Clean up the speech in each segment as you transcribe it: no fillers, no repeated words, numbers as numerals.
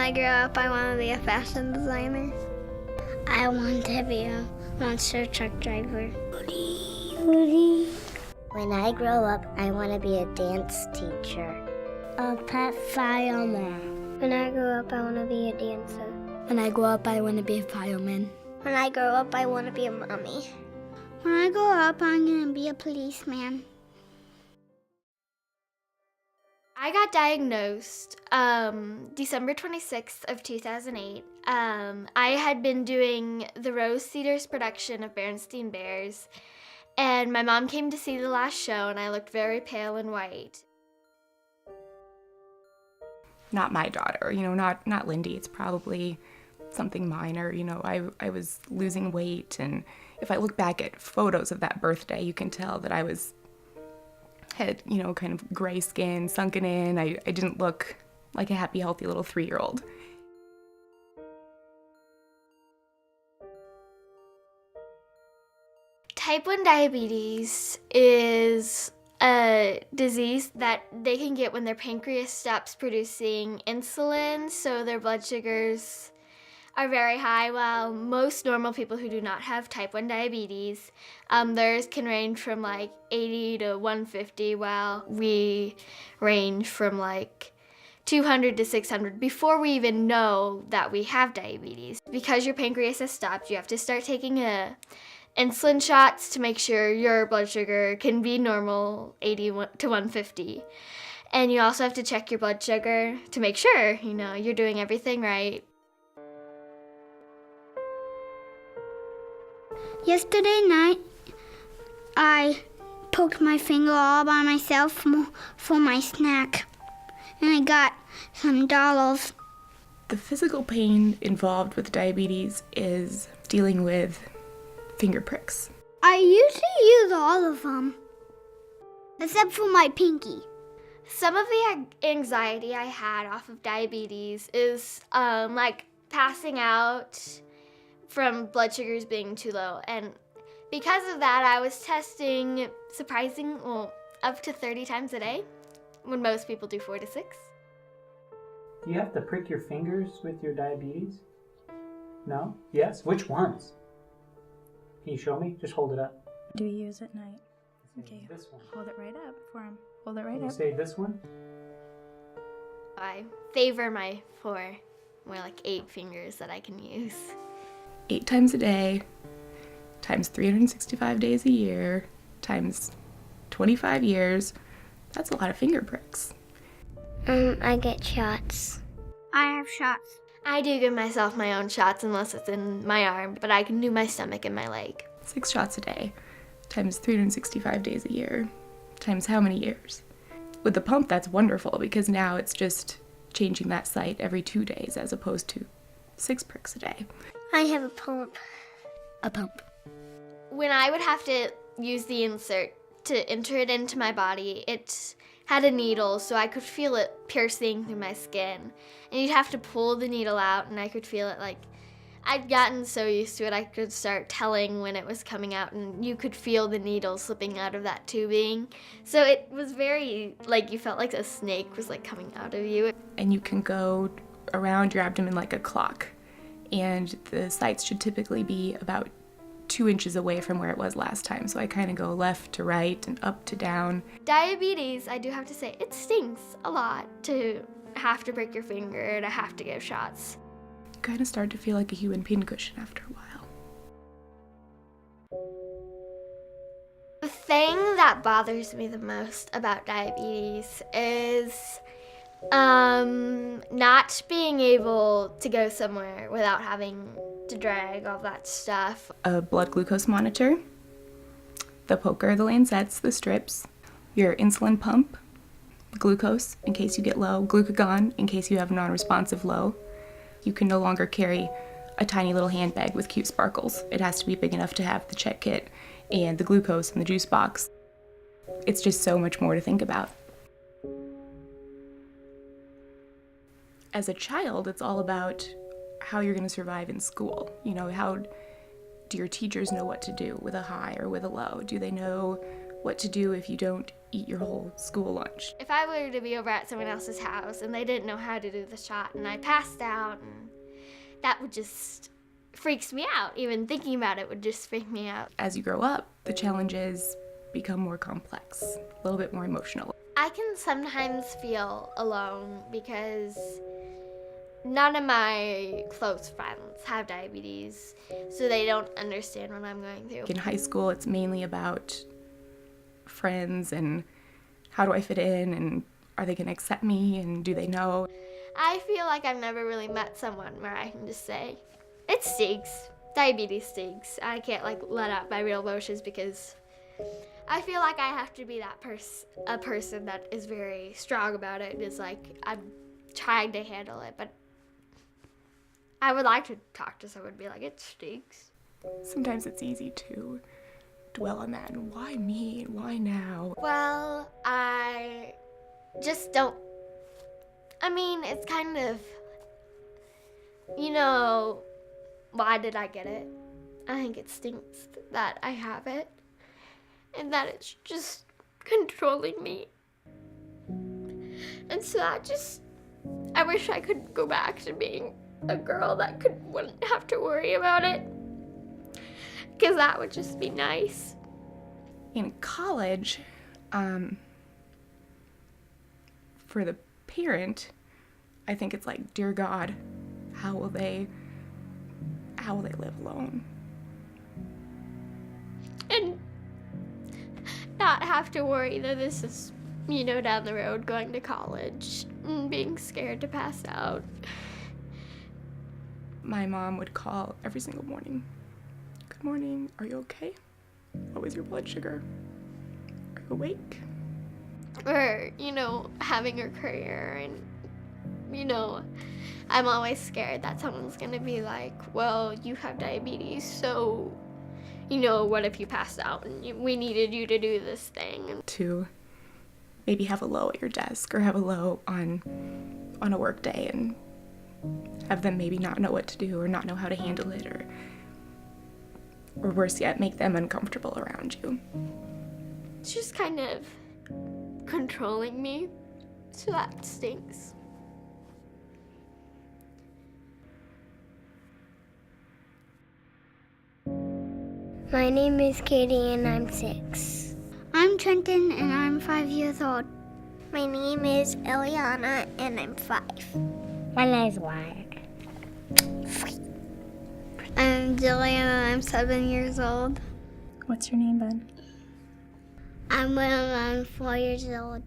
I grow up, I want to be a fashion designer. I want to be a monster truck driver. Woody. When I grow up, I want to be a dance teacher. A pet fireman. When I grow up, I want to be a dancer. When I grow up, I want to be a fireman. When I grow up, I want to be a mommy. When I grow up, I'm going to be a policeman. I got diagnosed December 26th of 2008. I had been doing the Rose Theater's production of Berenstain Bears, and my mom came to see the last show, and I looked very pale and white. Not my daughter, not Lindi. It's probably something minor. I was losing weight, and if I look back at photos of that birthday, you can tell that I had kind of gray skin, sunken in. I didn't look like a happy, healthy little 3-year-old. Type 1 diabetes is a disease that they can get when their pancreas stops producing insulin, so their blood sugars are very high, while most normal people who do not have type 1 diabetes, theirs can range from like 80 to 150, while we range from like 200 to 600 before we even know that we have diabetes. Because your pancreas has stopped, you have to start taking insulin shots to make sure your blood sugar can be normal, 80 to 150. And you also have to check your blood sugar to make sure, you're doing everything right. Yesterday night, I poked my finger all by myself for my snack, and I got some dollars. The physical pain involved with diabetes is dealing with finger pricks. I usually use all of them, except for my pinky. Some of the anxiety I had off of diabetes is like passing out from blood sugars being too low, and because of that I was testing up to 30 times a day when most people do 4 to 6. Do you have to prick your fingers with your diabetes? No? Yes? Which ones? Can you show me? Just hold it up. Do you use it at night? Okay, this one. Hold it right up for him. Hold it right Can you up. say this one? I favor my 4, more like 8 fingers that I can use. 8 times a day, times 365 days a year, times 25 years, that's a lot of finger pricks. I get shots. I have shots. I do give myself my own shots unless it's in my arm, but I can do my stomach and my leg. 6 shots a day, times 365 days a year, times how many years? With the pump, that's wonderful because now it's just changing that site every 2 days as opposed to 6 pricks a day. I have a pump. A pump. When I would have to use the insert to enter it into my body, it had a needle, so I could feel it piercing through my skin. And you'd have to pull the needle out, and I could feel it I'd gotten so used to it, I could start telling when it was coming out, and you could feel the needle slipping out of that tubing. So it was very, you felt like a snake was coming out of you. And you can go around your abdomen like a clock, and the sites should typically be about 2 inches away from where it was last time. So I kind of go left to right and up to down. Diabetes, I do have to say, it stings a lot to have to break your finger, to have to give shots. You kind of start to feel like a human pincushion after a while. The thing that bothers me the most about diabetes is not being able to go somewhere without having to drag all that stuff. A blood glucose monitor, the poker, the lancets, the strips, your insulin pump, glucose in case you get low, glucagon in case you have non-responsive low. You can no longer carry a tiny little handbag with cute sparkles. It has to be big enough to have the check kit and the glucose and the juice box. It's just so much more to think about. As a child, it's all about how you're going to survive in school. How do your teachers know what to do with a high or with a low? Do they know what to do if you don't eat your whole school lunch. If I were to be over at someone else's house and they didn't know how to do the shot and I passed out, and that would just freaks me out. Even thinking about it would just freak me out. As you grow up, the challenges become more complex, a little bit more emotional. I can sometimes feel alone because none of my close friends have diabetes, so they don't understand what I'm going through. In high school, it's mainly about friends and how do I fit in and are they going to accept me and do they know? I feel like I've never really met someone where I can just say, it stinks. Diabetes stinks. I can't let out my real emotions because I feel like I have to be that a person that is very strong about it. It's like I'm trying to handle it, but I would like to talk to someone and be like, it stinks. Sometimes it's easy to dwell on that and why me and why now? Well, I just don't. I mean, it's kind of, why did I get it? I think it stinks that I have it and that it's just controlling me. And so I wish I could go back to being a girl that wouldn't have to worry about it, because that would just be nice. In college, for the parent, I think it's like, dear God, how will they live alone? And not have to worry that this is, down the road going to college and being scared to pass out. My mom would call every single morning. Good morning, are you okay? What was your blood sugar? Are you awake? Or, having a career and, I'm always scared that someone's gonna be like, well, you have diabetes, so, what if you passed out and we needed you to do this thing? To maybe have a low at your desk or have a low on a work day and have them maybe not know what to do or not know how to handle it, or worse yet, make them uncomfortable around you. It's just kind of controlling me, so that stinks. My name is Katie and I'm 6. I'm Trenton and I'm 5 years old. My name is Eliana and I'm 5. My name's Wyatt. I'm Jillian and I'm 7 years old. What's your name, Ben? I'm Will and I'm 4 years old.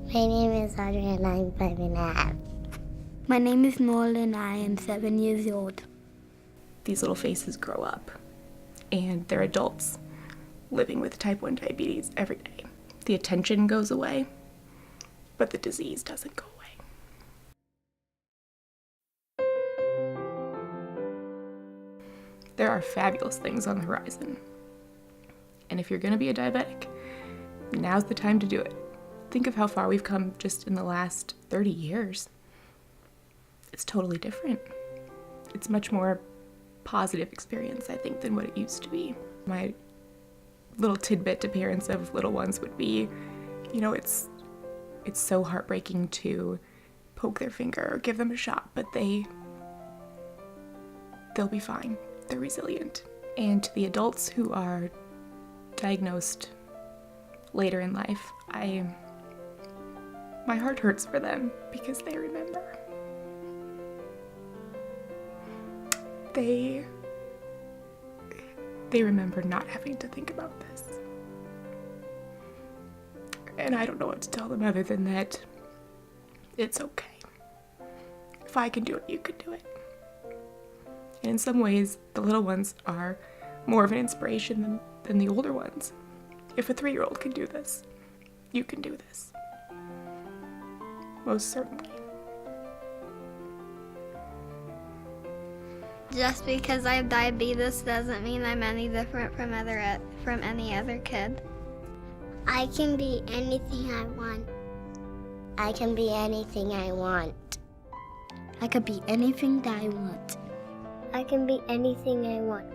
My name is Audrey and I'm 5.5. My name is Noel and I am 7 years old. These little faces grow up and they're adults living with type 1 diabetes every day. The attention goes away, but the disease doesn't go away. There are fabulous things on the horizon. And if you're going to be a diabetic, now's the time to do it. Think of how far we've come just in the last 30 years. It's totally different. It's much more positive experience, I think, than what it used to be. My little tidbit to parents of little ones would be, it's so heartbreaking to poke their finger or give them a shot, but they'll be fine. They're resilient. And to the adults who are diagnosed later in life, my heart hurts for them because they remember. They remember not having to think about this. And I don't know what to tell them other than that it's okay. If I can do it, you can do it. And in some ways, the little ones are more of an inspiration than the older ones. If a 3-year-old can do this, you can do this. Most certainly. Just because I have diabetes doesn't mean I'm any different from any other kid. I can be anything I want. I can be anything I want. I could be anything that I want. I can be anything I want.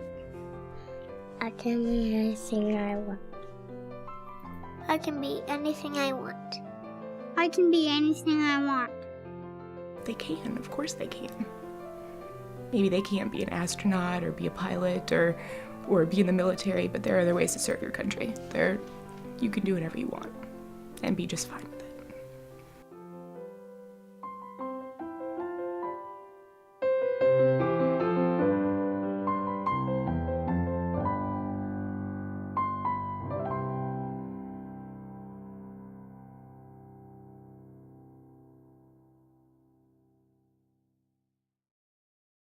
I can be anything I want. I can be anything I want. I can be anything I want. They can, of course they can. Maybe they can't be an astronaut or be a pilot or be in the military, but there are other ways to serve your country. You can do whatever you want and be just fine.